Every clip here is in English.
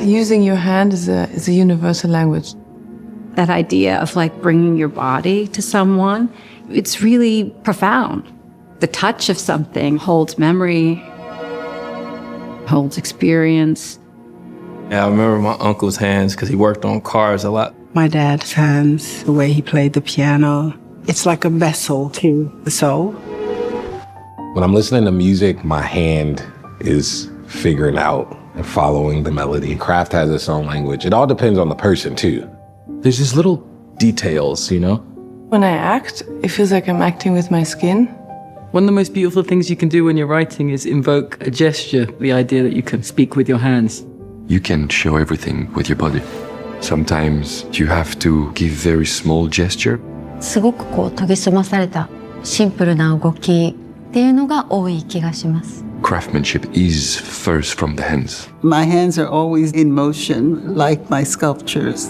Using your hand is a universal language. That idea of like bringing your body to someone, it's really profound. The touch of something holds memory, holds experience. Yeah, I remember my uncle's hands because he worked on cars a lot. My dad's hands, the way he played the piano, it's like a vessel to the soul. When I'm listening to music, my hand is figuring out and following the melody. Craft has its own language. It all depends on the person, too. There's just little details, you know? When I act, it feels like I'm acting with my skin. One of the most beautiful things you can do when you're writing is invoke a gesture, the idea that you can speak with your hands. You can show everything with your body. Sometimes you have to give very small gesture. すごくこう研ぎ澄まされたシンプルな動きっていうのが多い気がします。Craftsmanship is first from the hands. My hands are always in motion, like my sculptures.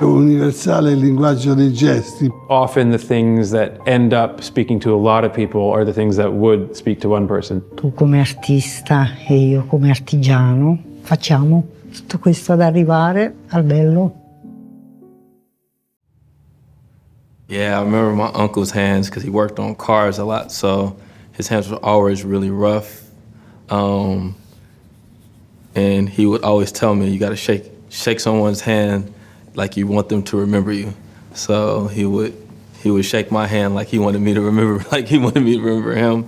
Universale il linguaggio dei gesti. Often the things that end up speaking to a lot of people are the things that would speak to one person. Tu come artista e io come artigiano facciamo tutto questo ad arrivare al bello. Yeah, I remember my uncle's hands because he worked on cars a lot, so his hands were always really rough. And he would always tell me, you gotta shake someone's hand like you want them to remember you. So he would shake my hand like he wanted me to remember him.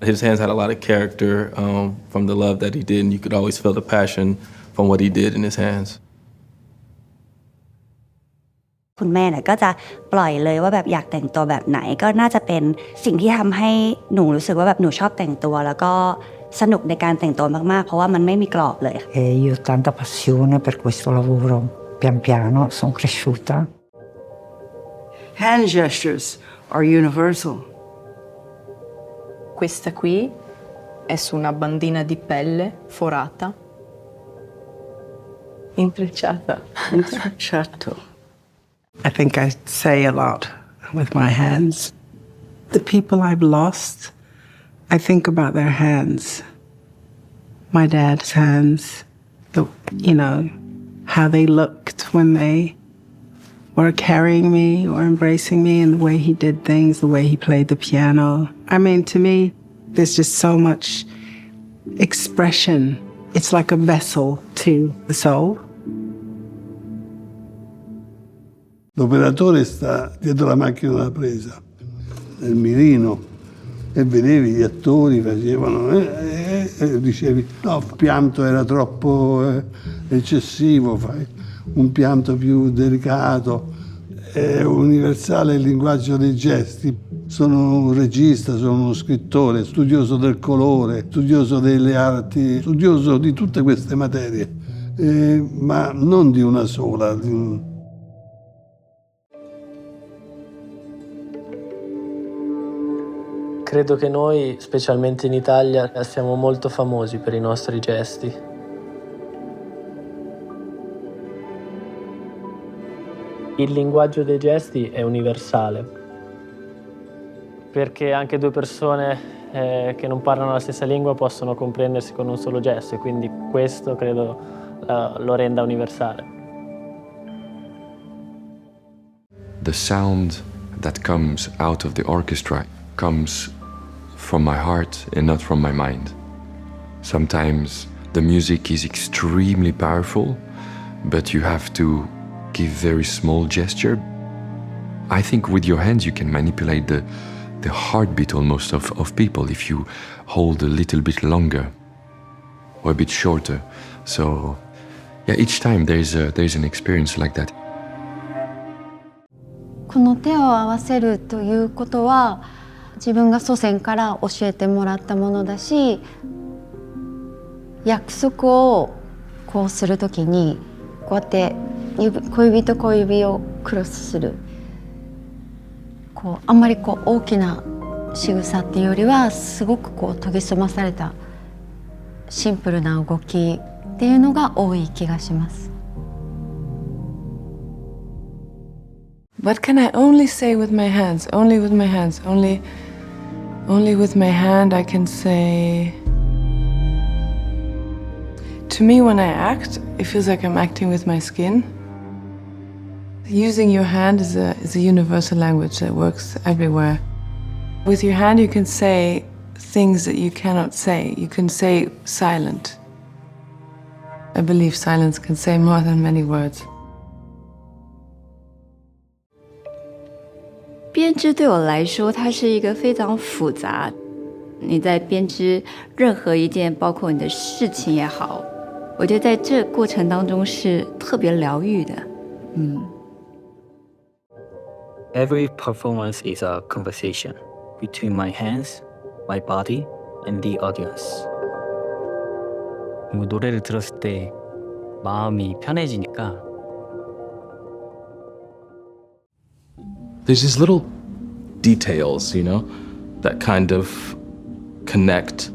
His hands had a lot of character from the love that he did, and you could always feel the passion from what he did in his hands. คุณแม่เนี่ยก็จะปล่อยเลยว่าแบบอยากแต่งตัวแบบไหนก็น่าจะเป็นสิ่งที่ทำให้หนูรู้สึกว่าแบบหนูชอบแต่งตัวแล้วก็สนุกในการแต่งตัวมากๆเพราะว่ามันไม่มีกรอบเลย E io ho tanta passione per questo lavoro. Pian piano sono cresciuta. Hand gestures are universal. Questa qui è su una bandina di pelle forata. Intrecciata. Intrecciato. I think I say a lot with my hands. The people I've lost, I think about their hands. My dad's hands, how they looked when they were carrying me or embracing me, and the way he did things, the way he played the piano. I mean, to me, there's just so much expression. It's like a vessel to the soul. L'operatore sta dietro la macchina della presa, nel mirino, e vedevi gli attori facevano e dicevi no, il pianto era troppo eccessivo, fai un pianto più delicato. È universale il linguaggio dei gesti. Sono un regista, sono uno scrittore, studioso del colore, studioso delle arti, studioso di tutte queste materie, ma non di una sola. Credo che noi, specialmente in Italia, siamo molto famosi per i nostri gesti. Il linguaggio dei gesti è universale, perché anche due persone che non parlano la stessa lingua possono comprendersi con un solo gesto, e quindi questo credo lo renda universale. The sound that comes out of the orchestra comes from my heart and not from my mind. Sometimes the music is extremely powerful, but you have to give very small gesture. I think with your hands you can manipulate the heartbeat almost of people if you hold a little bit longer or a bit shorter. So yeah, each time there's an experience like that. この手を合わせるということは自分が祖先から教えてもらったものだし、約束をこうするときにこうやって小指と小指をクロスする、あんまり大きな仕草っていうよりはすごく研ぎ澄まされたシンプルな動きっていうのが多い気がします。What can I only say with my hands? Only with my hands. Only with my hand I can say... To me, when I act, it feels like I'm acting with my skin. Using your hand is a universal language that works everywhere. With your hand, you can say things that you cannot say. You can say silent. I believe silence can say more than many words. 编织对我来说，它是一个非常复杂。你在编织任何一件，包括你的事情也好，我觉得在这过程当中是特别疗愈的。Every performance is a conversation between my hands, my body, and the audience. 노래를 들었을 때 마음이 편해지니까. There's these little details, that kind of connect.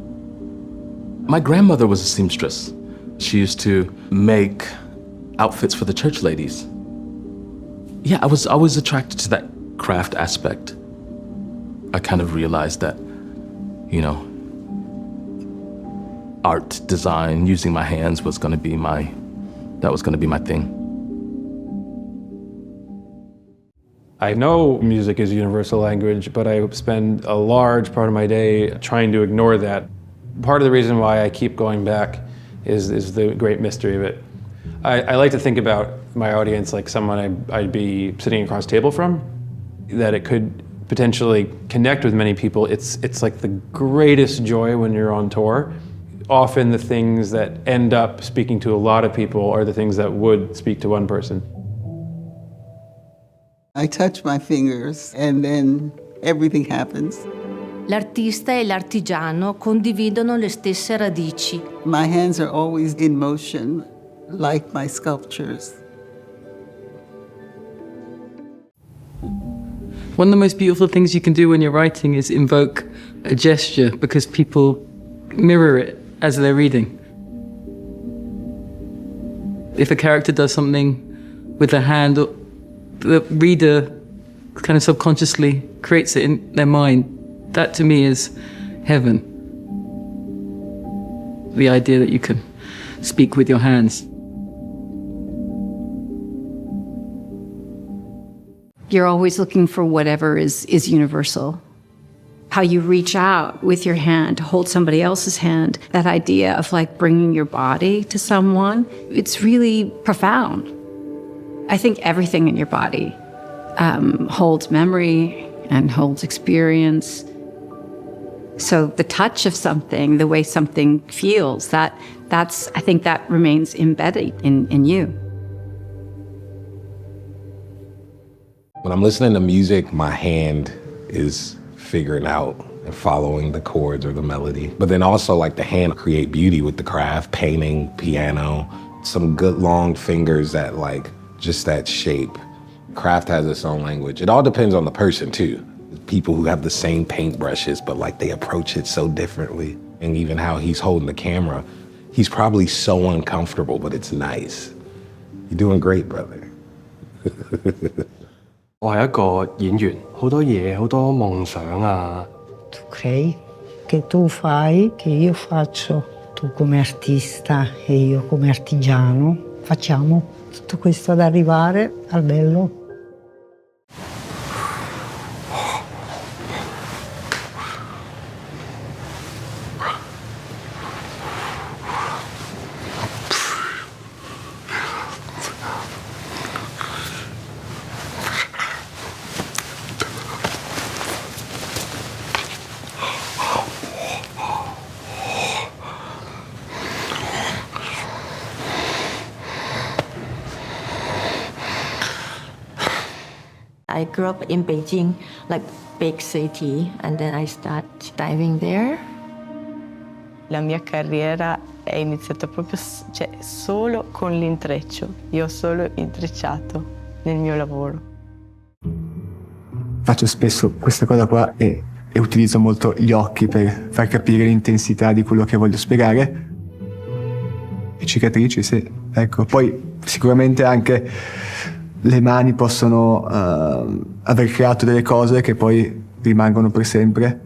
My grandmother was a seamstress. She used to make outfits for the church ladies. Yeah, I was always attracted to that craft aspect. I kind of realized that, art, design, using my hands was going to be my thing. I know music is a universal language, but I spend a large part of my day trying to ignore that. Part of the reason why I keep going back is the great mystery of it. I like to think about my audience like someone I'd be sitting across the table from, that it could potentially connect with many people. It's like the greatest joy when you're on tour. Often the things that end up speaking to a lot of people are the things that would speak to one person. I touch my fingers and then everything happens. L'artista e l'artigiano condividono le stesse radici. My hands are always in motion, like my sculptures. One of the most beautiful things you can do when you're writing is invoke a gesture, because people mirror it as they're reading. If a character does something with a hand, the reader kind of subconsciously creates it in their mind. That to me is heaven. The idea that you can speak with your hands. You're always looking for whatever is universal. How you reach out with your hand to hold somebody else's hand, that idea of like bringing your body to someone, it's really profound. I think everything in your body holds memory and holds experience. So the touch of something, the way something feels, I think that remains embedded in you. When I'm listening to music, my hand is figuring out and following the chords or the melody. But then also like the hand create beauty with the craft, painting, piano, some good long fingers that like just that shape. Craft has its own language. It all depends on the person too. People who have the same paintbrushes, but like they approach it so differently. And even how he's holding the camera, he's probably so uncomfortable, but it's nice. You're doing great, brother. 我係一個演員，好多嘢，好多夢想啊。Tu crei che tu fai, che io faccio, tu come artista e io come artigiano, facciamo tutto questo ad arrivare al bello. I grew up in Beijing, like big city, and then I started diving there. La mia carriera è iniziata proprio solo con l'intreccio. Io ho solo intrecciato nel mio lavoro. Faccio spesso questa cosa qua e utilizzo molto gli occhi per far capire l'intensità di quello che voglio spiegare. E cicatrici, sì. Ecco, poi sicuramente anche le mani possono aver creato delle cose che poi rimangono per sempre,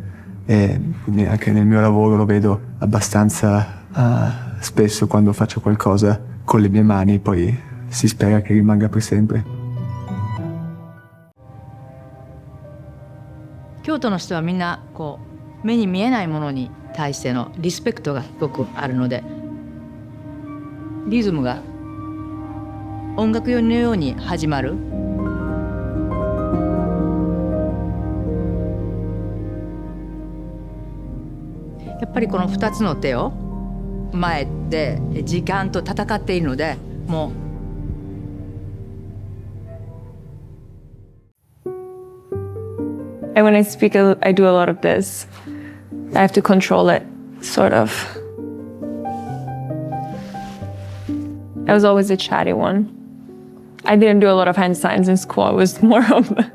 e quindi anche nel mio lavoro lo vedo abbastanza spesso quando faccio qualcosa con le mie mani, poi si spera che rimanga per sempre. 京都の人はみんなこう目に見えないものに対してのリスペクトがすごくあるので、リズムが音楽のように始まる。やっぱりこの2つの手を前で時間と戦っているので、もう。And when I speak, I do a lot of this. I have to control it, sort of. I was always a chatty one. I didn't do a lot of hand signs in school. I was more of the,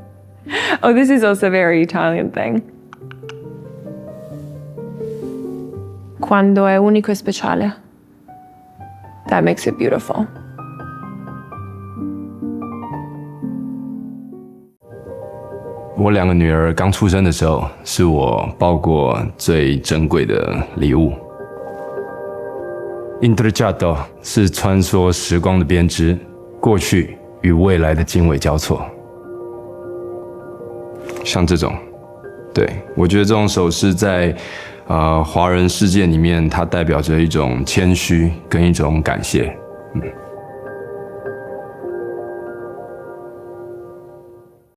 oh, this is also a very Italian thing. Quando è unico e speciale. That makes it beautiful. 我2个女儿刚出生的时候，是我包过最珍贵的礼物。Intrecciato 是穿梭时光的编织，过去与未来的经纬交错。像这种，对，我觉得这种首饰在华人世界里面，它代表着一种谦虚跟一种感谢。